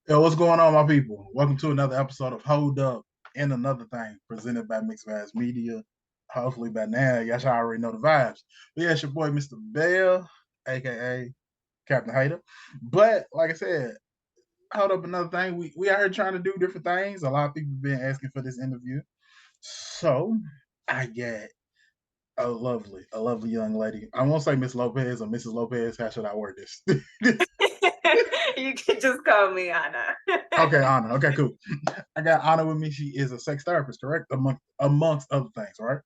Yo, what's going on, my people? Welcome to another episode of Hold Up and Another Thing, presented by Mixed Vibes Media. Hopefully by now, y'all should already know the vibes. But yeah, it's your boy, Mr. Bell, aka Captain Hater. But like I said, Hold Up Another Thing. We out here trying to do different things. A lot of people have been asking for this interview. So I got a lovely young lady. I won't say Miss Lopez or Mrs. Lopez. How should I word this? You can just call me Ana. Okay, Anna. Okay, cool. I got Anna with me. She is a sex therapist, correct? Amongst other things, right?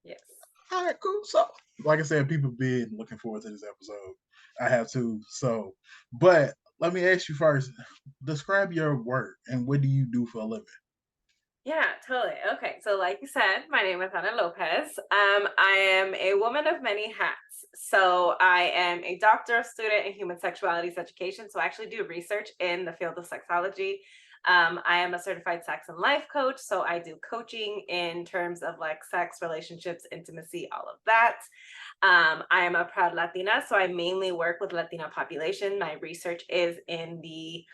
Yes. All right, cool. So, like I said, people been looking forward to this episode. I have too. So, but let me ask you first. Describe your work and what do you do for a living? Yeah, totally. Okay. So, like you said, my name is Ana Lopez. I am a woman of many hats. So, I am a doctoral student in human sexualities education. So, I actually do research in the field of sexology. I am a certified sex and life coach. So, I do coaching in terms of like sex, relationships, intimacy, all of that. I am a proud Latina. So, I mainly work with Latina population. My research is in the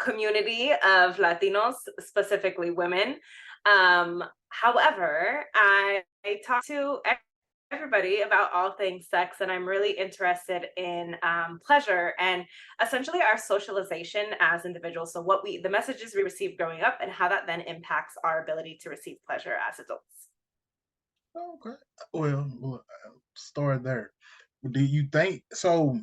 community of Latinos, specifically women. However, I talk to everybody about all things sex, and I'm really interested in pleasure and essentially our socialization as individuals. So, the messages we received growing up, and how that then impacts our ability to receive pleasure as adults. Okay. Well, start there. Do you think so?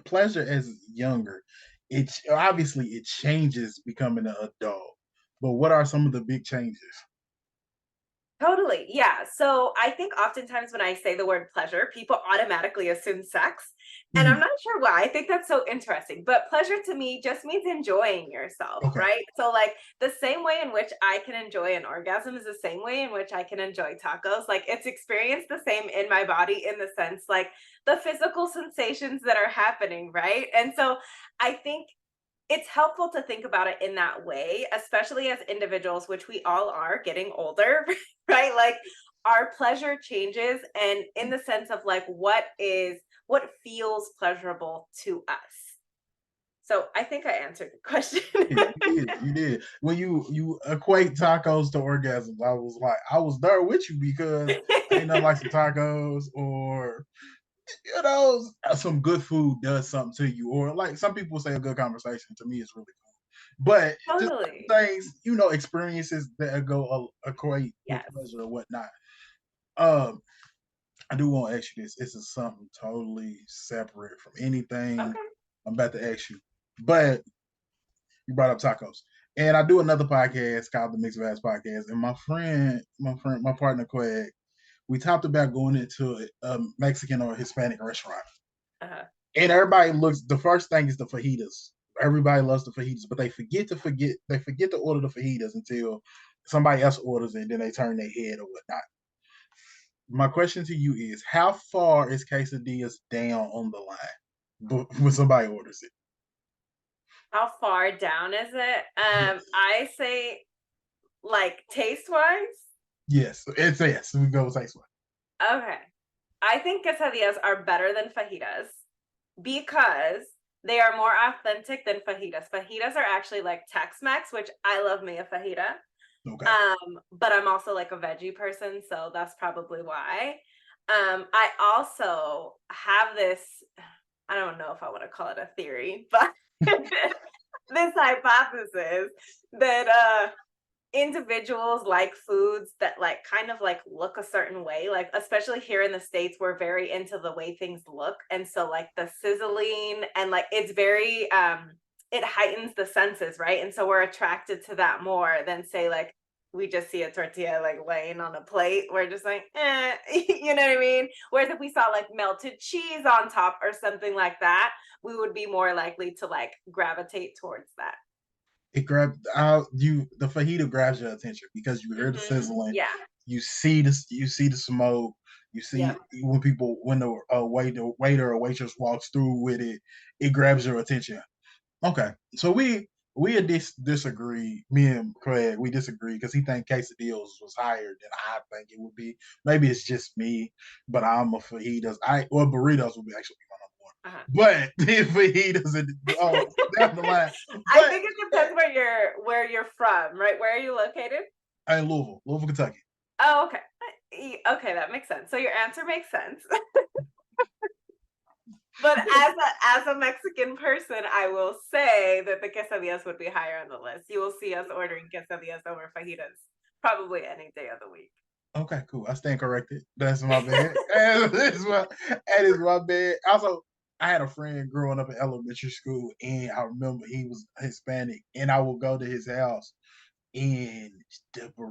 Pleasure as younger, it's obviously it changes becoming an adult. But what are some of the big changes? Totally. Yeah. So I think oftentimes when I say the word pleasure, people automatically assume sex. And I'm Mhm. not sure why. I think that's so interesting. But pleasure to me just means enjoying yourself, Okay. right? So, like, the same way in which I can enjoy an orgasm is the same way in which I can enjoy tacos. Like, it's experienced the same in my body in the sense, like, the physical sensations that are happening, right? And so I think it's helpful to think about it in that way, especially as individuals, which we all are getting older, right? Like our pleasure changes, and in the sense of like what feels pleasurable to us. So I think I answered the question. You did. When you equate tacos to orgasms, I was there with you because ain't nothing like some tacos or some good food does something to you, or like some people say a good conversation to me is really cool. But just Totally. things, experiences that equate with Yes. pleasure or whatnot. Um, I do want to ask you this. This is something totally separate from anything Okay. I'm about to ask you. But you brought up tacos. And I do another podcast called the Mixed Vibes Podcast. And my partner Quag, we talked about going into a Mexican or Hispanic restaurant. Uh-huh. And everybody looks, the first thing is the fajitas. Everybody loves the fajitas, but they forget to order the fajitas until somebody else orders it and then they turn their head or whatnot. My question to you is how far is quesadillas down on the line when somebody orders it? How far down is it? Yes. I say like taste wise. Yes. It's yes. We go with taste one. Okay. I think quesadillas are better than fajitas because they are more authentic than fajitas. Fajitas are actually like Tex-Mex, which I love me a fajita. Okay. But I'm also like a veggie person, so that's probably why. I also have this, I don't know if I want to call it a theory, but this hypothesis that individuals like foods that like kind of like look a certain way, like especially here in the states we're very into the way things look, and so like the sizzling and like it's very it heightens the senses, right? And so we're attracted to that more than say like we just see a tortilla like laying on a plate, we're just like you know what I mean? Whereas if we saw like melted cheese on top or something like that, we would be more likely to like gravitate towards that. It grabs out you. The fajita grabs your attention because you hear the sizzling, Yeah. you see the smoke, you see Yep. when the waiter or waitress walks through with it, it grabs your attention. Okay, so we disagree. Me and Craig, we disagree because he think quesadillas was higher than I think it would be. Maybe it's just me, but I'm a fajitas. Burritos would be actually be my number one. Uh-huh. But if he doesn't, down the line. I But think it depends where you're from, right? Where are you located? in Louisville, Kentucky. Oh, okay. Okay, that makes sense. So your answer makes sense. But as a Mexican person, I will say that the quesadillas would be higher on the list. You will see us ordering quesadillas over fajitas probably any day of the week. Okay, cool. I stand corrected. That's my bad. That is my bad. Also, I had a friend growing up in elementary school, and I remember he was Hispanic, and I would go to his house, and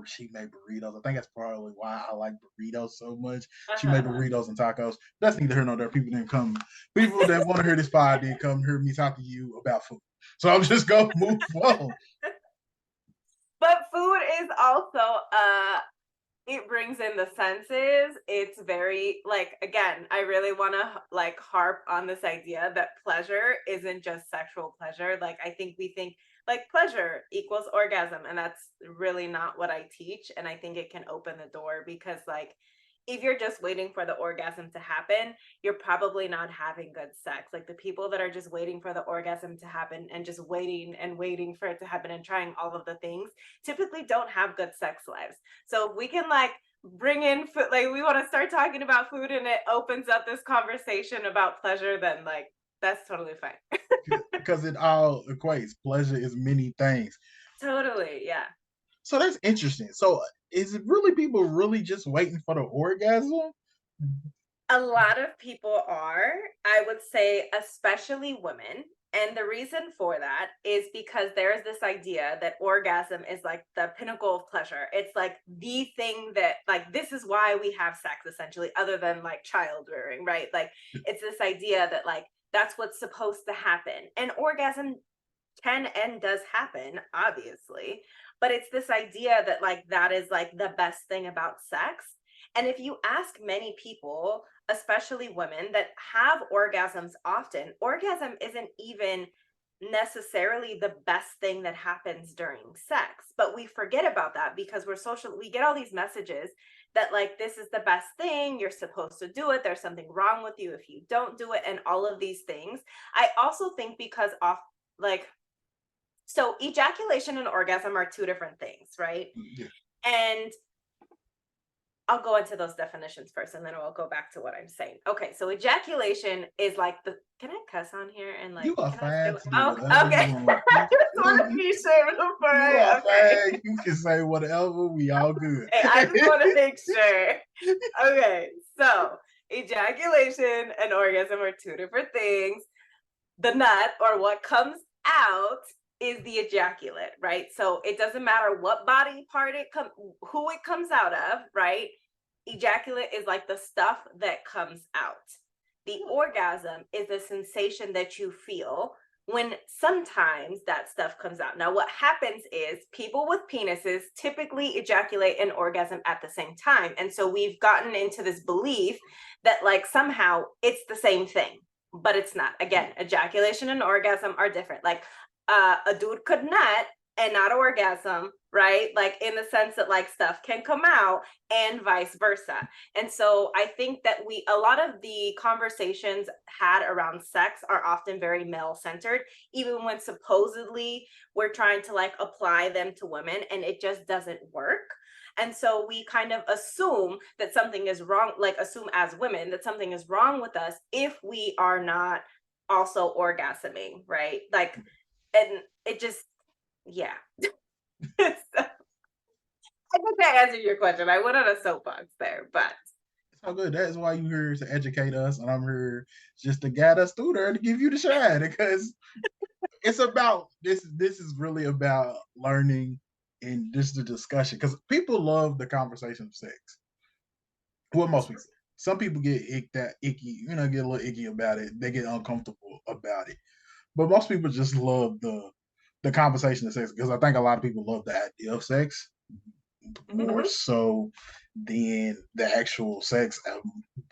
she made burritos. I think that's probably why I like burritos so much. She made Uh-huh. burritos and tacos. That's neither here nor there. People didn't come. People that want to hear this pod didn't come hear me talk to you about food. So I'm just gonna move on. But food is also it brings in the senses. It's very like, again, I really want to like harp on this idea that pleasure isn't just sexual pleasure. Like I think we think like pleasure equals orgasm, and that's really not what I teach. And I think it can open the door because like if you're just waiting for the orgasm to happen, you're probably not having good sex. Like the people that are just waiting for the orgasm to happen and just waiting and waiting for it to happen and trying all of the things typically don't have good sex lives. So if we can like bring in food, like we want to start talking about food and it opens up this conversation about pleasure, then like that's totally fine. Because it all equates. Pleasure is many things. Totally, yeah. So that's interesting. So is it really people really just waiting for the orgasm? A lot of people are, I would say, especially women. And the reason for that is because there's this idea that orgasm is like the pinnacle of pleasure. It's like the thing that, like, this is why we have sex, essentially, other than like child rearing, right? Like, it's this idea that, like, that's what's supposed to happen. And orgasm can and does happen, obviously. But it's this idea that, like, that is like the best thing about sex. And if you ask many people, especially women that have orgasms often, orgasm isn't even necessarily the best thing that happens during sex. But we forget about that because we get all these messages that like this is the best thing, you're supposed to do it, there's something wrong with you if you don't do it, and all of these things. I also think because off like so ejaculation and orgasm are two different things, right? Yeah. And I'll go into those definitions first and then I'll go back to what I'm saying. Okay, so ejaculation is like the can I cuss on here and You like are can I say fine to do oh, whatever you okay. want. I just want to be sure before You are okay. fine. You can say whatever. We all good. Hey, I just want to make sure. Okay, so ejaculation and orgasm are two different things. The nut or what comes out is the ejaculate, right? So it doesn't matter what body part who it comes out of, right? Ejaculate is like the stuff that comes out. The orgasm is the sensation that you feel when sometimes that stuff comes out. Now, what happens is people with penises typically ejaculate and orgasm at the same time. And so we've gotten into this belief that like somehow it's the same thing, but it's not. Again, ejaculation and orgasm are different. Like a dude could nut and not orgasm, right? Like in the sense that like stuff can come out and vice versa. And so I think that a lot of the conversations had around sex are often very male centered, even when supposedly we're trying to like apply them to women and it just doesn't work. And so we kind of assume that something is wrong, like assume as women that something is wrong with us if we are not also orgasming, right? Like, and it just, yeah. So, I think I answered your question. I went on a soapbox there, but It's all good. That's why you're here to educate us, and I'm here just to guide us through there to give you the shine because it's about this. This is really about learning and just the discussion because people love the conversation of sex. Well, most people. Some people get icky, get a little icky about it. They get uncomfortable about it. But most people just love the conversation of sex because I think a lot of people love the idea of sex more so than the actual sex,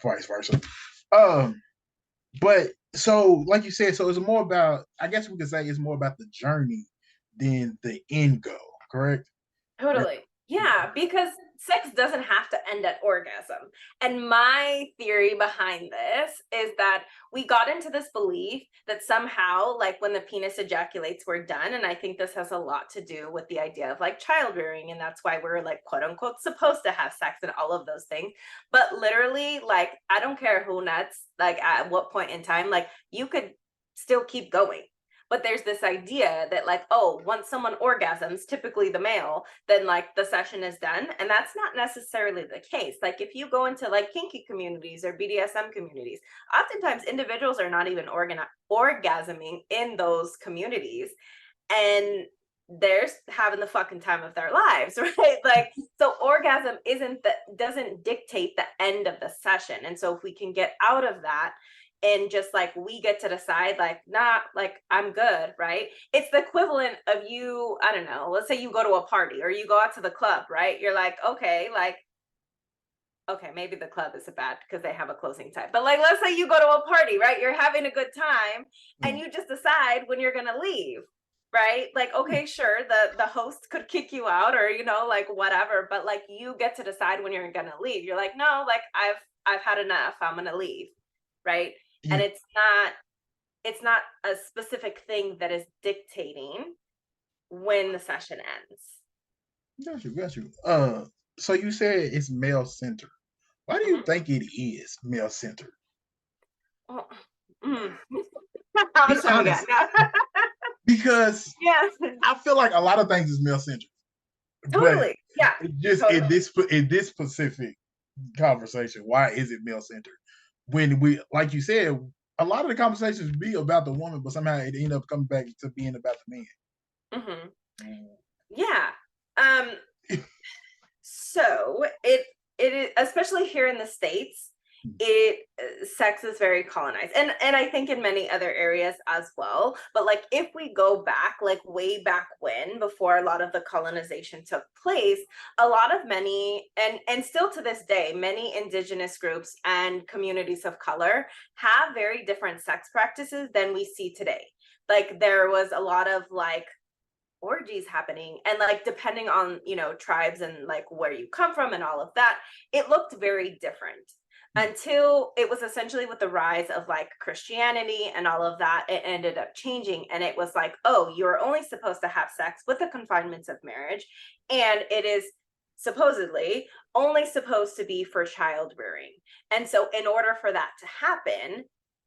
vice versa. Um, but so like you said, so it's more about. I guess we could say it's more about the journey than the end goal. Correct? totally. Yeah, because sex doesn't have to end at orgasm. And my theory behind this is that we got into this belief that somehow, like when the penis ejaculates, we're done. And I think this has a lot to do with the idea of like child rearing. And that's why we're like, quote unquote, supposed to have sex and all of those things. But literally, like, I don't care who nuts, like at what point in time, like you could still keep going. But there's this idea that like, oh, once someone orgasms, typically the male, then like the session is done. And that's not necessarily the case. Like if you go into like kinky communities or BDSM communities, oftentimes individuals are not even orgasming in those communities. And they're having the fucking time of their lives, right? Like, so orgasm doesn't dictate the end of the session. And so if we can get out of that, and just like we get to decide like, nah, like I'm good, right? It's the equivalent of you, I don't know, let's say you go to a party or you go out to the club, right? You're like, okay, maybe the club is bad because they have a closing time, but like let's say you go to a party, right? You're having a good time and you just decide when you're gonna leave, right? Like, okay, sure, the host could kick you out or like whatever, but like you get to decide when you're gonna leave. You're like, no, like I've had enough, I'm gonna leave, right? And it's not a specific thing that is dictating when the session ends. Got you. So you said it's male centered. Why do you think it is male centered? Oh, how much time we got? Because Yes, I feel like a lot of things is male centered. totally. Yeah, just totally. in this specific conversation, why is it male centered? When we, like you said, a lot of the conversations be about the woman, but somehow it end up coming back to being about the man. Yeah. So it is, especially here in the States, sex is very colonized, and I think in many other areas as well. But like if we go back, like way back when, before a lot of the colonization took place, a lot of many and still to this day, many indigenous groups and communities of color have very different sex practices than we see today. Like there was a lot of like orgies happening, and like depending on tribes and like where you come from and all of that, it looked very different until it was essentially with the rise of like Christianity and all of that, it ended up changing. And it was like, oh, you're only supposed to have sex with the confinements of marriage, and it is supposedly only supposed to be for child rearing. And so in order for that to happen,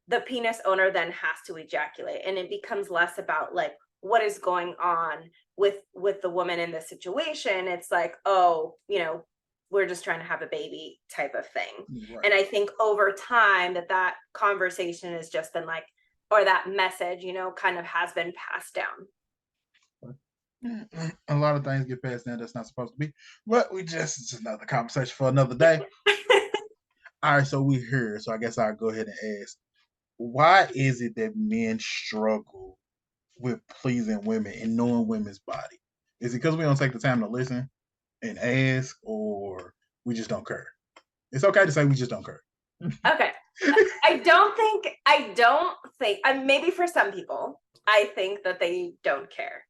the penis owner then has to ejaculate, and it becomes less about like what is going on with the woman in this situation. It's like, oh, we're just trying to have a baby type of thing. Right. And I think over time that conversation has just been like, or that message, kind of has been passed down. A lot of things get passed down that's not supposed to be, but it's another conversation for another day. All right, so we're here. So I guess I'll go ahead and ask, why is it that men struggle with pleasing women and knowing women's body? Is it because we don't take the time to listen and ask, or we just don't care? It's okay to say we just don't care. Okay. I don't think, maybe for some people, I think that they don't care.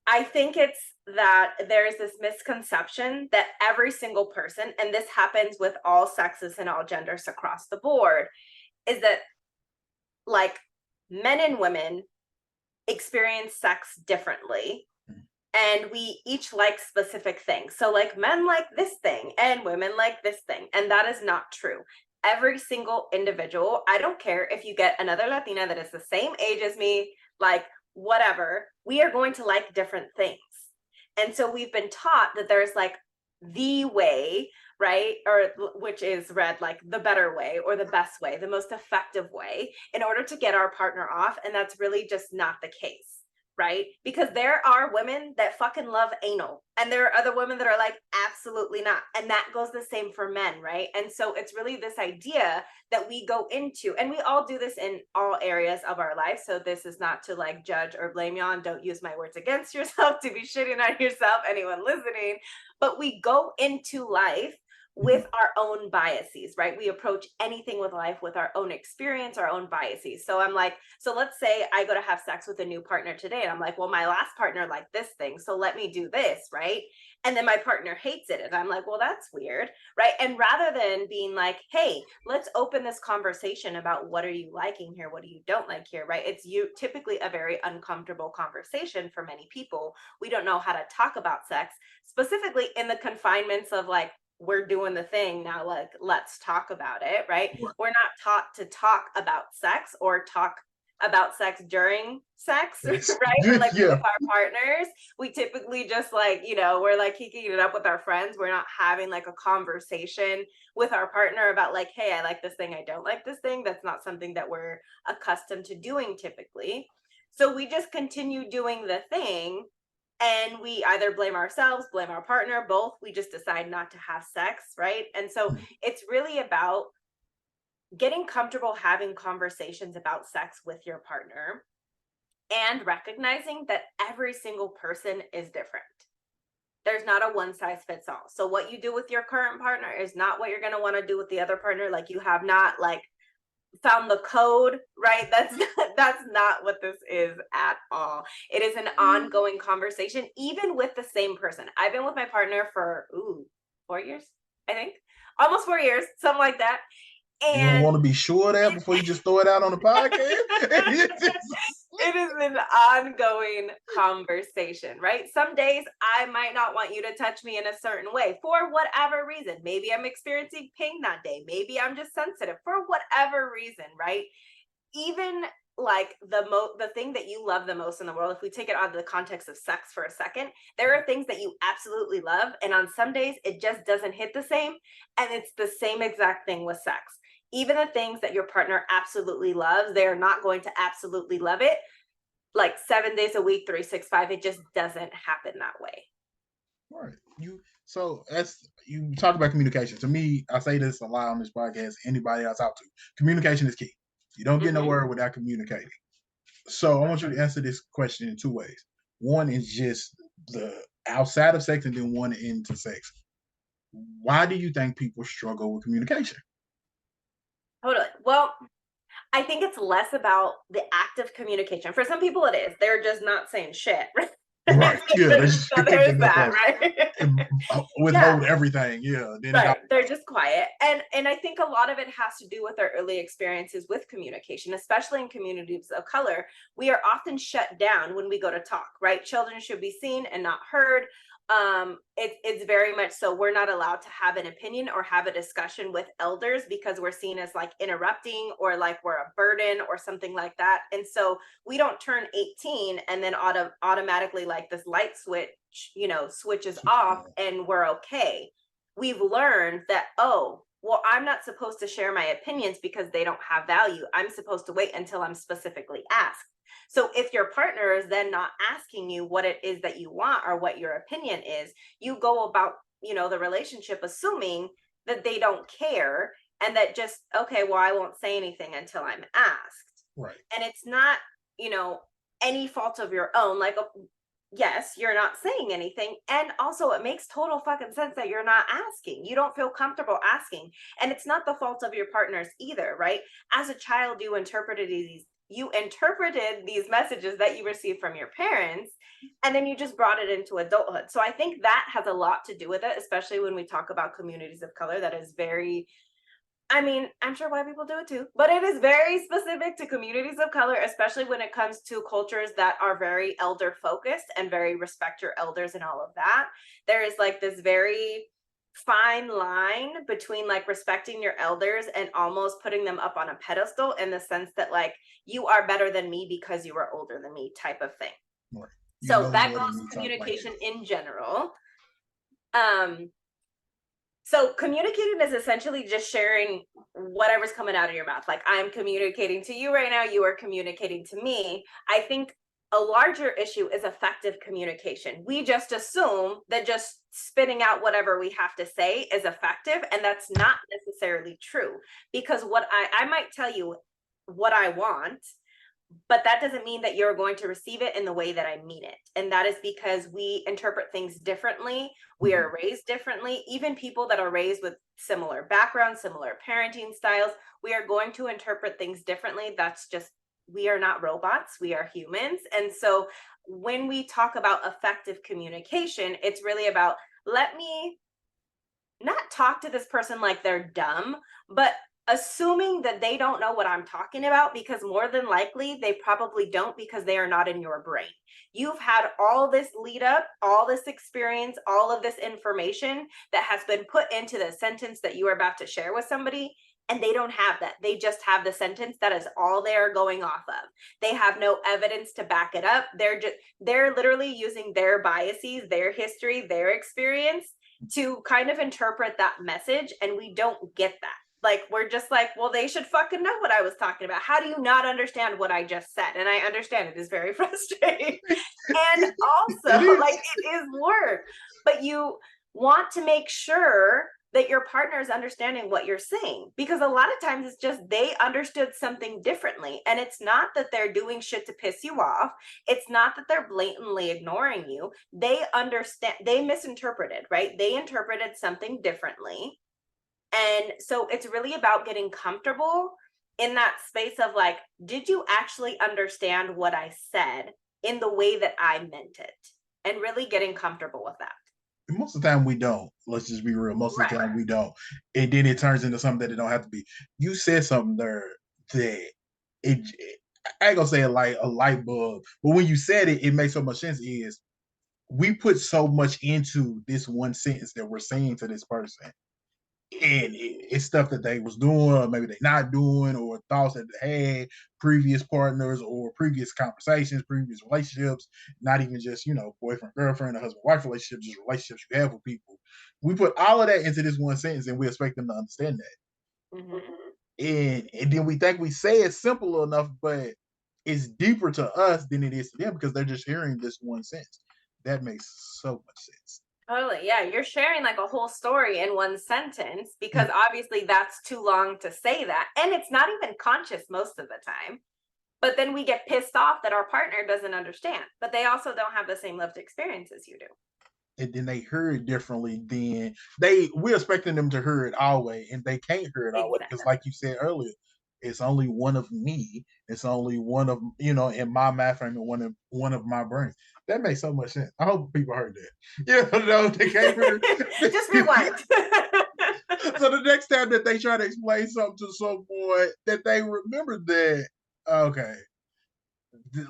I think it's that there's this misconception that every single person, and this happens with all sexes and all genders across the board, is that like men and women experience sex differently, and we each like specific things. So like men like this thing and women like this thing, and that is not true. Every single individual, I don't care if you get another Latina that is the same age as me, like whatever, we are going to like different things. And so we've been taught that there's like the way, right? Or which is read like the better way or the best way, the most effective way in order to get our partner off. And that's really just not the case, right? Because there are women that fucking love anal, and there are other women that are like, absolutely not. And that goes the same for men, right? And so it's really this idea that we go into, and we all do this in all areas of our life. So this is not to like judge or blame y'all, and don't use my words against yourself to be shitting on yourself, anyone listening. But we go into life with our own biases, right? We approach anything with life with our own experience, our own biases. So I'm like, so let's say I go to have sex with a new partner today, and I'm like, well, my last partner liked this thing, so let me do this, right? And then my partner hates it, and I'm like, well, that's weird, right? And rather than being like, hey, let's open this conversation about what are you liking here, what do you don't like here, right? It's typically a very uncomfortable conversation for many people. We don't know how to talk about sex, specifically in the confinements of like, we're doing the thing now, like let's talk about it, right? We're not taught to talk about sex or talk about sex during sex, right? Or like with our partners. We typically just like, we're like kicking it up with our friends. We're not having like a conversation with our partner about like, hey, I like this thing, I don't like this thing. That's not something that we're accustomed to doing typically. So we just continue doing the thing, and we either blame ourselves, blame our partner, both. We just decide not to have sex, right? And so it's really about getting comfortable having conversations about sex with your partner and recognizing that every single person is different. There's not a one size fits all. So what you do with your current partner is not what you're going to want to do with the other partner. Like, you have not like found the code, right? That's not what this is at all. It is an ongoing conversation, even with the same person. I've been with my partner for 4 years, I think, almost 4 years, something like that. And you don't want to be sure of that before you just throw it out on the podcast. It is an ongoing conversation, right? Some days I might not want you to touch me in a certain way for whatever reason. Maybe I'm experiencing pain that day. Maybe I'm just sensitive for whatever reason, right? Even like the thing that you love the most in the world, if we take it out of the context of sex for a second, there are things that you absolutely love, and on some days it just doesn't hit the same. And it's the same exact thing with sex. Even the things that your partner absolutely loves, they're not going to absolutely love it like 7 days a week, 365. It just doesn't happen that way. Right. So as you talk about communication, to me, I say this a lot on this podcast, anybody I talk to, communication is key. You don't get nowhere without communicating. So I want you to answer this question in two ways. One is just the outside of sex, and then one into sex. Why do you think people struggle with communication? Totally. Well, I think it's less about the act of communication. For some people it is. They're just not saying shit. Right. Yeah. So there's that, right? Withhold everything. Yeah. Then right. They're just quiet. And I think a lot of it has to do with our early experiences with communication, especially in communities of color. We are often shut down when we go to talk, right? Children should be seen and not heard. It's very much so we're not allowed to have an opinion or have a discussion with elders because we're seen as like interrupting or like we're a burden or something like that. And so we don't turn 18 and then automatically like this light switch, switches off and we're okay. We've learned that, oh, well, I'm not supposed to share my opinions because they don't have value. I'm supposed to wait until I'm specifically asked. So if your partner is then not asking you what it is that you want or what your opinion is, you go about, the relationship assuming that they don't care and that just, okay, well, I won't say anything until I'm asked. Right. And it's not, any fault of your own. Like, yes, you're not saying anything. And also it makes total fucking sense that you're not asking. You don't feel comfortable asking. And it's not the fault of your partners either, right? As a child, you interpreted these messages that you received from your parents, and then you just brought it into adulthood. So I think that has a lot to do with it, especially when we talk about communities of color. That is very, I'm sure white people do it too, but it is very specific to communities of color, especially when it comes to cultures that are very elder focused and very respect your elders and all of that. There is like this very fine line between like respecting your elders and almost putting them up on a pedestal in the sense that like you are better than me because you are older than me type of thing. Right. So that goes to communication in general. So communicating is essentially just sharing whatever's coming out of your mouth. Like, I'm communicating to you right now, you are communicating to me. I think a larger issue is effective communication. We just assume that just spitting out whatever we have to say is effective, and that's not necessarily true, because what I might tell you what I want, but that doesn't mean that you're going to receive it in the way that I mean it. And that is because we interpret things differently. We are raised differently. Even people that are raised with similar backgrounds, similar parenting styles, we are going to interpret things differently. That's just, we are not robots, we are humans. And so when we talk about effective communication, it's really about, let me not talk to this person like they're dumb, but assuming that they don't know what I'm talking about, because more than likely they probably don't, because they are not in your brain. You've had all this lead up, all this experience, all of this information that has been put into the sentence that you are about to share with somebody, and they don't have that. They just have the sentence. That is all they're going off of. They have no evidence to back it up. They're literally using their biases, their history, their experience to kind of interpret that message, and we don't get that. Like, we're just like, well, they should fucking know what I was talking about. How do you not understand what I just said? And I understand it is very frustrating. And also, like, it is work, but you want to make sure that your partner is understanding what you're saying, because a lot of times it's just they understood something differently. And it's not that they're doing shit to piss you off. It's not that they're blatantly ignoring you. They understand, they misinterpreted, right? They interpreted something differently. And so it's really about getting comfortable in that space of like, did you actually understand what I said in the way that I meant it? And really getting comfortable with that. Most of the time we don't. Let's just be real. Most of the Right. time we don't. And then it turns into something that it don't have to be. You said something there that I ain't gonna say it like a light bulb, but when you said it, it makes so much sense. Is we put so much into this one sentence that we're saying to this person, and it's stuff that they was doing, or maybe they not doing, or thoughts that they had, previous partners, or previous conversations, previous relationships, not even just boyfriend, girlfriend, or husband, wife relationships, just relationships you have with people. We put all of that into this one sentence, and we expect them to understand that. And then we think we say it simple enough, but it's deeper to us than it is to them, because they're just hearing this one sentence. That makes so much sense. Totally. Yeah. You're sharing like a whole story in one sentence, because obviously that's too long to say that. And it's not even conscious most of the time. But then we get pissed off that our partner doesn't understand, but they also don't have the same lived experience as you do. And then they hear it differently, then we're expecting them to hear it our way, and they can't hear it our way, because like you said earlier, it's only one of me. It's only one of in my math frame, and one of my brain. That makes so much sense. I hope people heard that. Yeah, no, they can't hear it. Just rewind. So the next time that they try to explain something to someone, that they remember that, okay,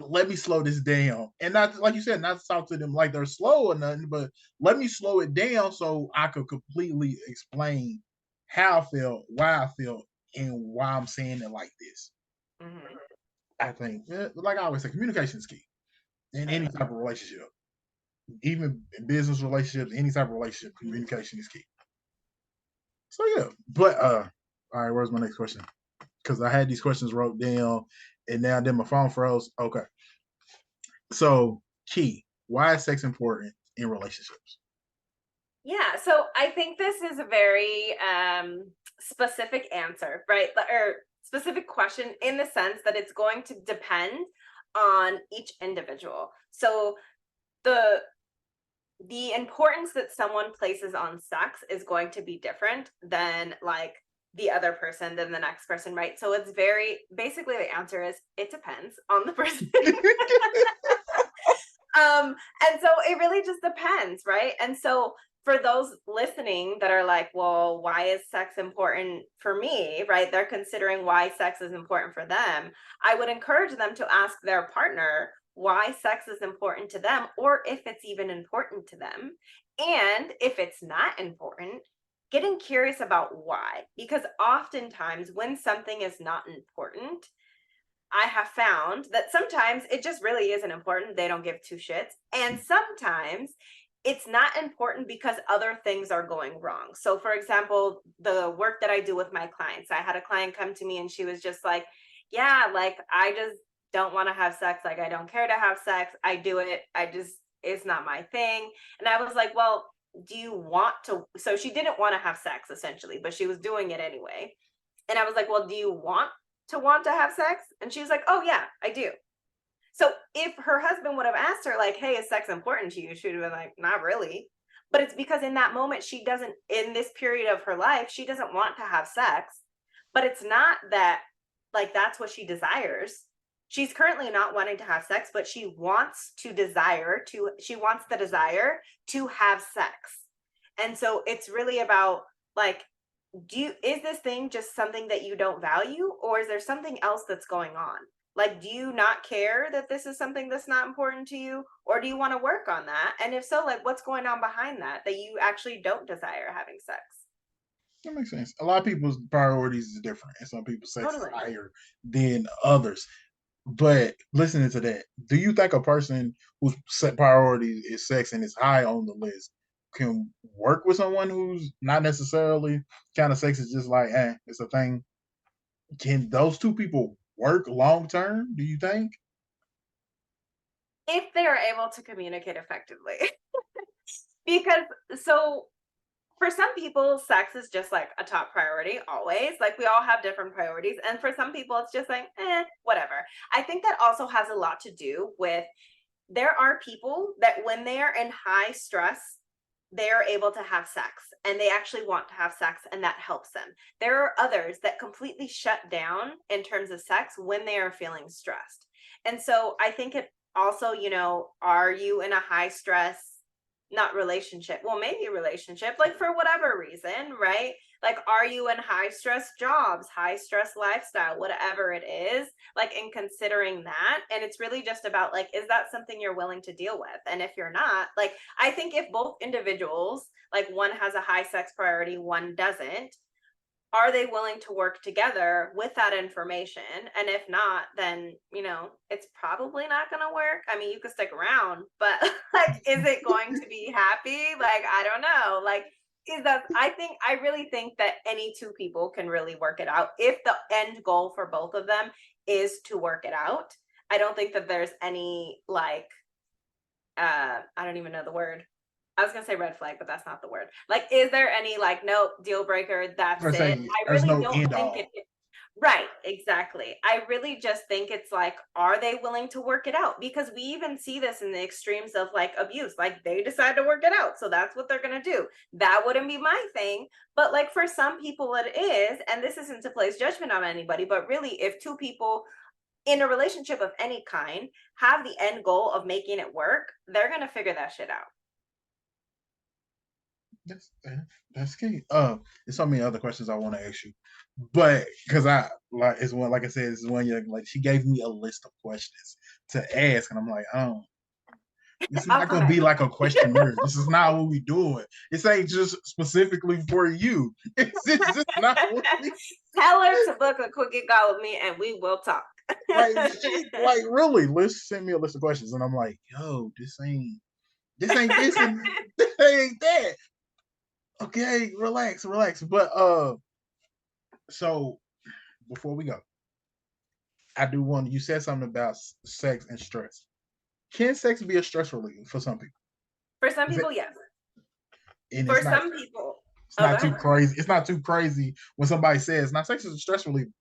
let me slow this down. And not, like you said, not to talk to them like they're slow or nothing, but let me slow it down so I could completely explain how I felt, why I felt, and why I'm saying it like this. I think, like I always say, communication is key in any type of relationship. Even in business relationships, any type of relationship, communication is key. So yeah, but all right, where's my next question? Because I had these questions wrote down, and now then my phone froze. Okay, so key, why is sex important in relationships? Yeah, so I think this is a very specific answer, right? Or specific question, in the sense that it's going to depend on each individual. So the importance that someone places on sex is going to be different than like the other person, than the next person, right? So it's very, basically the answer is it depends on the person. And so it really just depends, right? And so for those listening that are like, well, why is sex important for me, right? They're considering why sex is important for them. I would encourage them to ask their partner why sex is important to them, or if it's even important to them. And if it's not important, getting curious about why. Because oftentimes when something is not important, I have found that sometimes it just really isn't important. They don't give two shits. And sometimes it's not important because other things are going wrong. So, for example, the work that I do with my clients, I had a client come to me and she was just like, yeah, like I just don't want to have sex. Like I don't care to have sex. I do it. It's not my thing. And I was like, well, do you want to? So she didn't want to have sex essentially, but she was doing it anyway. And I was like, well, do you want to want to have sex? And she was like, oh yeah, I do. So if her husband would have asked her, like, hey, is sex important to you? She would have been like, not really. But it's because in that moment, she doesn't, in this period of her life, she doesn't want to have sex. But it's not that, like, that's what she desires. She's currently not wanting to have sex, but she wants she wants the desire to have sex. And so it's really about, like, is this thing just something that you don't value, or is there something else that's going on? Like, do you not care that this is something that's not important to you, or do you want to work on that? And if so, like, what's going on behind that you actually don't desire having sex? That makes sense. A lot of people's priorities is different, and some people's sex is Totally. higher than others. But listening to that, do you think a person whose set priority is sex and is high on the list can work with someone who's not necessarily kind of sex is just like, it's a thing? Can those two people work long term? Do you think? If they are able to communicate effectively. Because so for some people, sex is just like a top priority always. Like, we all have different priorities. And for some people, it's just like, whatever. I think that also has a lot to do with, there are people that when they are in high stress, they are able to have sex and they actually want to have sex, and that helps them. There are others that completely shut down in terms of sex when they are feeling stressed. And so I think it also, are you in a high stress, not relationship, well, maybe relationship, like, for whatever reason, right? Like, are you in high stress jobs, high stress lifestyle, whatever it is, like, in considering that. And it's really just about, like, is that something you're willing to deal with? And if you're not, like, I think if both individuals, like, one has a high sex priority, one doesn't, are they willing to work together with that information? And if not, then, it's probably not going to work. I mean, you could stick around, but like, is it going to be happy? Like, I don't know. Like, I really think that any two people can really work it out if the end goal for both of them is to work it out. I don't think that there's any, like, I don't even know the word. I was gonna say red flag, but that's not the word. Like, is there any, like, no deal breaker? That's I it. say I there's really no don't end think all. right, exactly. I really just think it's like, are they willing to work it out? Because we even see this in the extremes of, like, abuse. Like, they decide to work it out, so that's what they're gonna do. That wouldn't be my thing, but, like, for some people it is. And this isn't to place judgment on anybody, but really, if two people in a relationship of any kind have the end goal of making it work, they're gonna figure that shit out. That's that's key. There's so many other questions I want to ask you, but because I like it's one like I said, it's one like she gave me a list of questions to ask, and I'm like, it's I'll not come gonna back. be like a questionnaire. This is not what we doing. This ain't just specifically for you. It's just not what we Tell her to book a quickie call with me and we will talk. like. She like really. Let's send me a list of questions, and I'm like, yo, this ain't this and this ain't that. Okay, relax, relax. But so before we go, I do want you said something about sex and stress. Can sex be a stress reliever for some people? For some Is it, people, yes. and For some people, it's oh, go not too ahead. crazy. It's not too crazy when somebody says, "Now, sex is a stress reliever."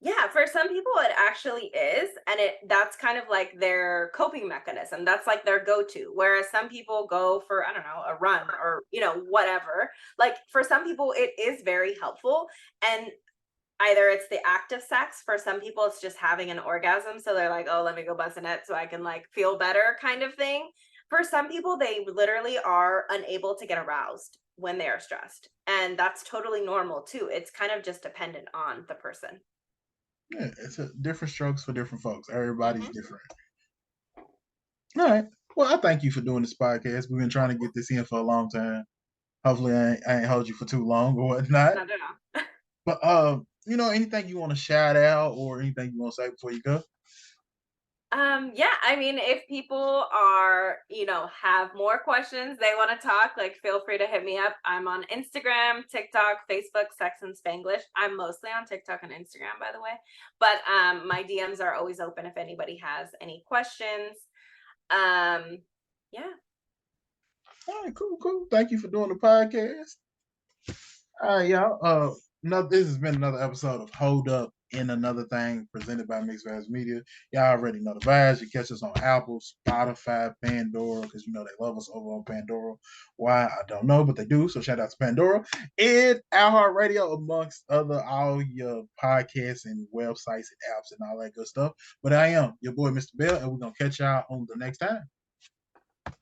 Yeah, for some people it actually is, and that's kind of like their coping mechanism. That's like their go-to. Whereas some people go for, I don't know, a run or, whatever. Like, for some people it is very helpful, and either it's the act of sex. For some people it's just having an orgasm, so they're like, oh, let me go bust a nut so I can, like, feel better, kind of thing. For some people, they literally are unable to get aroused when they are stressed, and that's totally normal too. It's kind of just dependent on the person. Yeah, it's a different strokes for different folks. Everybody's Hmm. different. All right. Well, I thank you for doing this podcast. We've been trying to get this in for a long time. Hopefully, I ain't hold you for too long or whatnot. Not at all. But anything you want to shout out or anything you want to say before you go? Yeah, I mean, if people are, have more questions, they want to talk, like, feel free to hit me up. I'm on Instagram, TikTok, Facebook, Sex and Spanglish. I'm mostly on TikTok and Instagram, by the way. But my DMs are always open if anybody has any questions. Yeah. All right, cool, cool. Thank you for doing the podcast. All right, y'all. No, this has been another episode of Hold Up in Another Thing presented by Mixed Vibes Media. Y'all already know the vibes. You catch us on Apple, Spotify, Pandora, because you know they love us over on Pandora. Why? I don't know, but they do. So shout out to Pandora and iHeartRadio, amongst other all your podcasts and websites and apps and all that good stuff. But I am your boy, Mr. Bell, and we're going to catch y'all on the next time.